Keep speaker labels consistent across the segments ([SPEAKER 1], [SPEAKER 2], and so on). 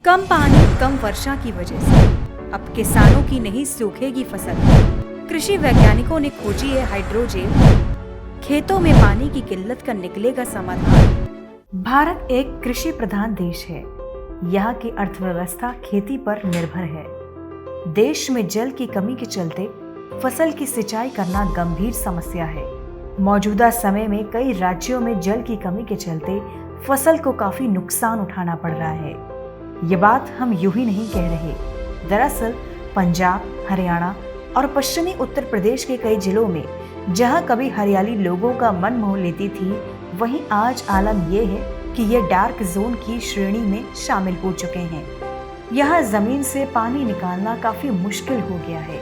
[SPEAKER 1] कम पानी, कम वर्षा की वजह से अब किसानों की नहीं सूखेगी फसल। कृषि वैज्ञानिकों ने खोजी है हाइड्रोजेल। खेतों में पानी की किल्लत का निकलेगा समाधान। भारत एक कृषि प्रधान देश है। यहाँ की अर्थव्यवस्था खेती पर निर्भर है। देश में जल की कमी के चलते फसल की सिंचाई करना गंभीर समस्या है। मौजूदा समय में कई राज्यों में जल की कमी के चलते फसल को काफी नुकसान उठाना पड़ रहा है। ये बात हम यूं ही नहीं कह रहे। दरअसल पंजाब, हरियाणा और पश्चिमी उत्तर प्रदेश के कई जिलों में जहां कभी हरियाली लोगों का मन मोह लेती थी, वहीं आज आलम यह है कि ये डार्क जोन की श्रेणी में शामिल हो चुके हैं। यहाँ जमीन से पानी निकालना काफी मुश्किल हो गया है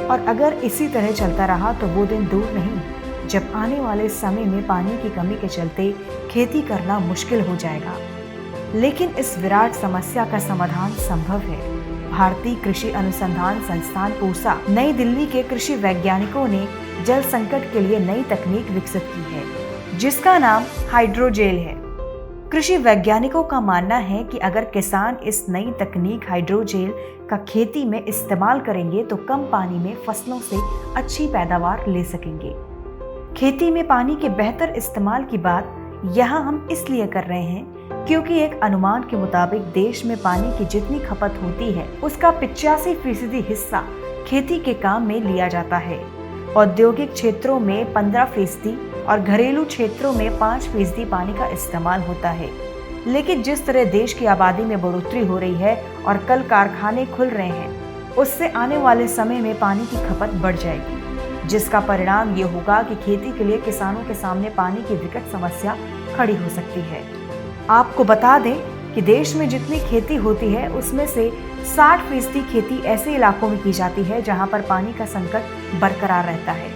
[SPEAKER 1] और अगर इसी तरह चलता रहा तो वो दिन दूर नहीं जब आने वाले समय में पानी की कमी के चलते खेती करना मुश्किल हो जाएगा। लेकिन इस विराट समस्या का समाधान संभव है। भारतीय कृषि अनुसंधान संस्थान पूसा, नई दिल्ली के कृषि वैज्ञानिकों ने जल संकट के लिए नई तकनीक विकसित की है, जिसका नाम हाइड्रोजेल है। कृषि वैज्ञानिकों का मानना है कि अगर किसान इस नई तकनीक हाइड्रोजेल का खेती में इस्तेमाल करेंगे तो कम पानी में फसलों से अच्छी पैदावार ले सकेंगे। खेती में पानी के बेहतर इस्तेमाल की बात यहाँ हम इसलिए कर रहे हैं क्योंकि एक अनुमान के मुताबिक देश में पानी की जितनी खपत होती है उसका 85% हिस्सा खेती के काम में लिया जाता है। औद्योगिक क्षेत्रों में 15% और घरेलू क्षेत्रों में 5% पानी का इस्तेमाल होता है। लेकिन जिस तरह देश की आबादी में बढ़ोतरी हो रही है और कल कारखाने खुल रहे हैं, उससे आने वाले समय में पानी की खपत बढ़ जाएगी, जिसका परिणाम ये होगा कि खेती के लिए किसानों के सामने पानी की विकट समस्या खड़ी हो सकती है। आपको बता दें कि देश में जितनी खेती होती है उसमें से 60% खेती ऐसे इलाकों में की जाती है जहां पर पानी का संकट बरकरार रहता है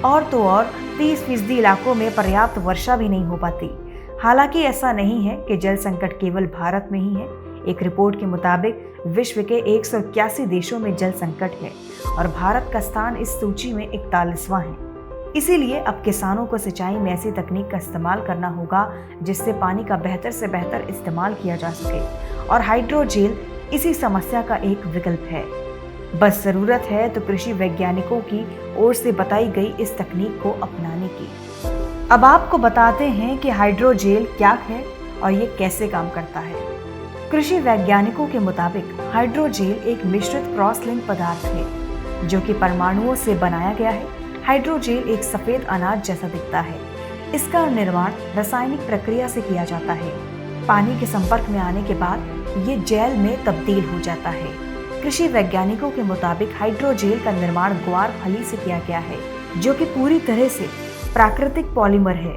[SPEAKER 1] और तो और 30% इलाकों में पर्याप्त वर्षा भी नहीं हो पाती। हालांकि ऐसा नहीं है कि जल संकट केवल भारत में ही है। एक रिपोर्ट के मुताबिक विश्व के 181 देशों में जल संकट है और भारत का स्थान इस सूची में 41वां है। इसीलिए अब किसानों को सिंचाई में ऐसी तकनीक का इस्तेमाल करना होगा जिससे पानी का बेहतर से बेहतर इस्तेमाल किया जा सके और हाइड्रोजेल इसी समस्या का एक विकल्प है। बस जरूरत है तो कृषि वैज्ञानिकों की ओर से बताई गई इस तकनीक को अपनाने की। अब आपको बताते हैं कि हाइड्रोजेल क्या है और ये कैसे काम करता है। कृषि वैज्ञानिकों के मुताबिक हाइड्रोजेल एक मिश्रित क्रॉस लिंक पदार्थ है जो कि परमाणुओं से बनाया गया है। हाइड्रोजेल एक सफेद अनाज जैसा दिखता है। इसका निर्माण रासायनिक प्रक्रिया से किया जाता है। पानी के संपर्क में आने के बाद ये जेल में तब्दील हो जाता है। कृषि वैज्ञानिकों के मुताबिक हाइड्रोजेल का निर्माण ग्वार फली से किया गया है, जो कि पूरी तरह से प्राकृतिक पॉलीमर है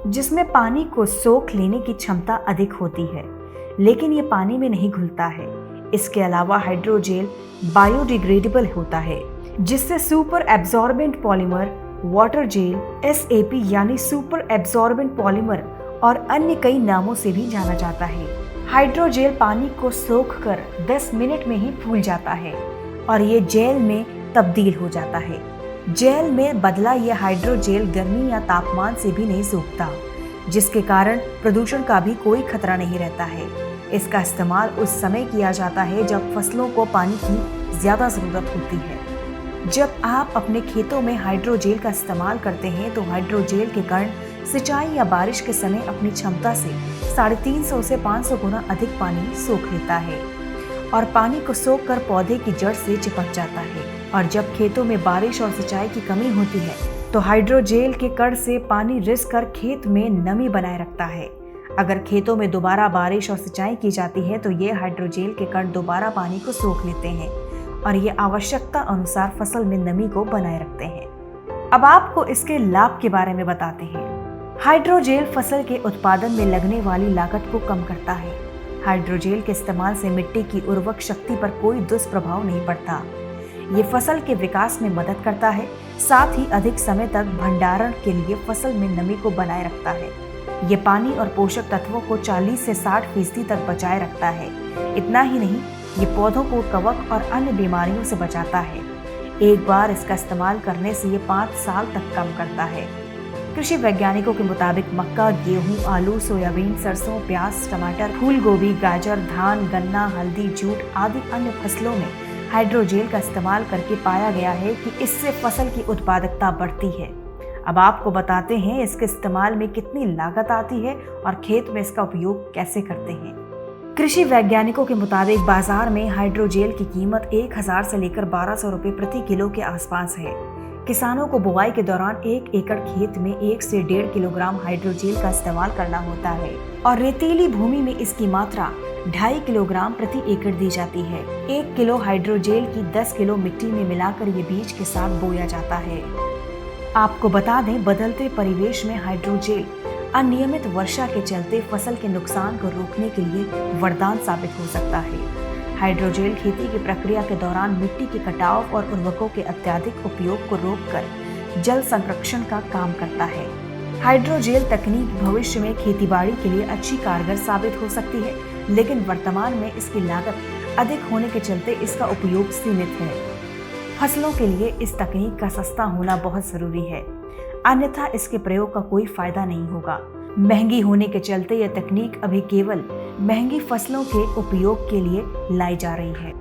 [SPEAKER 1] जिसमें पानी को सोख लेने की क्षमता अधिक होती है, लेकिन ये पानी में नहीं घुलता है। इसके अलावा हाइड्रोजेल बायोडिग्रेडेबल होता है, जिससे super absorbent polymer, water gel, SAP यानी सुपर एब्जॉर्बेंट पॉलीमर और अन्य कई नामों से भी जाना जाता है। हाइड्रोजेल पानी को सोखकर 10 मिनट में ही फूल जाता है और ये जेल में तब्दील हो जाता है। जेल में बदला यह हाइड्रोजेल गर्मी या तापमान से भी नहीं सूखता, जिसके कारण प्रदूषण का भी कोई खतरा नहीं रहता है। इसका इस्तेमाल उस समय किया जाता है जब फसलों को पानी की ज्यादा जरूरत होती है। जब आप अपने खेतों में हाइड्रोजेल का इस्तेमाल करते हैं तो हाइड्रोजेल के कण सिंचाई या बारिश के समय अपनी क्षमता से 350 से 500 गुना अधिक पानी सोख लेता है और पानी को सोख कर पौधे की जड़ से चिपक जाता है। और जब खेतों में बारिश और सिंचाई की कमी होती है तो हाइड्रोजेल के कण से पानी रिस कर खेत में नमी बनाए रखता है। अगर खेतों में दोबारा बारिश और सिंचाई की जाती है तो ये हाइड्रोजेल के कण दोबारा पानी को सोख लेते हैं और ये आवश्यकता अनुसार फसल में नमी को बनाए रखते हैं। अब आपको इसके लाभ के बारे में बताते हैं। हाइड्रोजेल फसल के उत्पादन में लगने वाली लागत को कम करता है। हाइड्रोजेल के इस्तेमाल से मिट्टी की उर्वरक शक्ति पर कोई दुष्प्रभाव नहीं पड़ता। ये फसल के विकास में मदद करता है, साथ ही अधिक समय तक भंडारण के लिए फसल में नमी को बनाए रखता है। ये पानी और पोषक तत्वों को 40 से 60% तक बचाए रखता है। इतना ही नहीं, ये पौधों को कवक और अन्य बीमारियों से बचाता है। एक बार इसका इस्तेमाल करने से ये 5 साल तक काम करता है। कृषि वैज्ञानिकों के मुताबिक मक्का, गेहूं, आलू, सोयाबीन, सरसों, प्याज, टमाटर, फूल गोभी, गाजर, धान, गन्ना, हल्दी, जूट आदि अन्य फसलों में हाइड्रोजेल का इस्तेमाल करके पाया गया है कि इससे फसल की उत्पादकता बढ़ती है। अब आपको बताते हैं इसके इस्तेमाल में कितनी लागत आती है और खेत में इसका उपयोग कैसे करते हैं। कृषि वैज्ञानिकों के मुताबिक बाजार में हाइड्रोजेल की कीमत 1000 से लेकर 1200 रुपए प्रति किलो के आसपास है। किसानों को बुआई के दौरान 1 एकड़ खेत में 1 से 1.5 किलोग्राम हाइड्रोजेल का इस्तेमाल करना होता है और रेतीली भूमि में इसकी मात्रा 2.5 किलोग्राम प्रति एकड़ दी जाती है। 1 किलो हाइड्रोजेल की 10 किलो मिट्टी में मिलाकर ये बीज के साथ बोया जाता है। आपको बता दें, बदलते परिवेश में हाइड्रोजेल अनियमित वर्षा के चलते फसल के नुकसान को रोकने के लिए वरदान साबित हो सकता है। हाइड्रोजेल खेती की प्रक्रिया के दौरान मिट्टी के कटाव और उर्वरकों के अत्यधिक उपयोग को रोककर जल संरक्षण का काम करता है। हाइड्रोजेल तकनीक भविष्य में खेतीबाड़ी के लिए अच्छी कारगर साबित हो सकती है, लेकिन वर्तमान में इसकी लागत अधिक होने के चलते इसका उपयोग सीमित है। फसलों के लिए इस तकनीक का सस्ता होना बहुत जरूरी है, अन्यथा इसके प्रयोग का कोई फायदा नहीं होगा। महंगी होने के चलते यह तकनीक अभी केवल महंगी फसलों के उपयोग के लिए लाई जा रही है।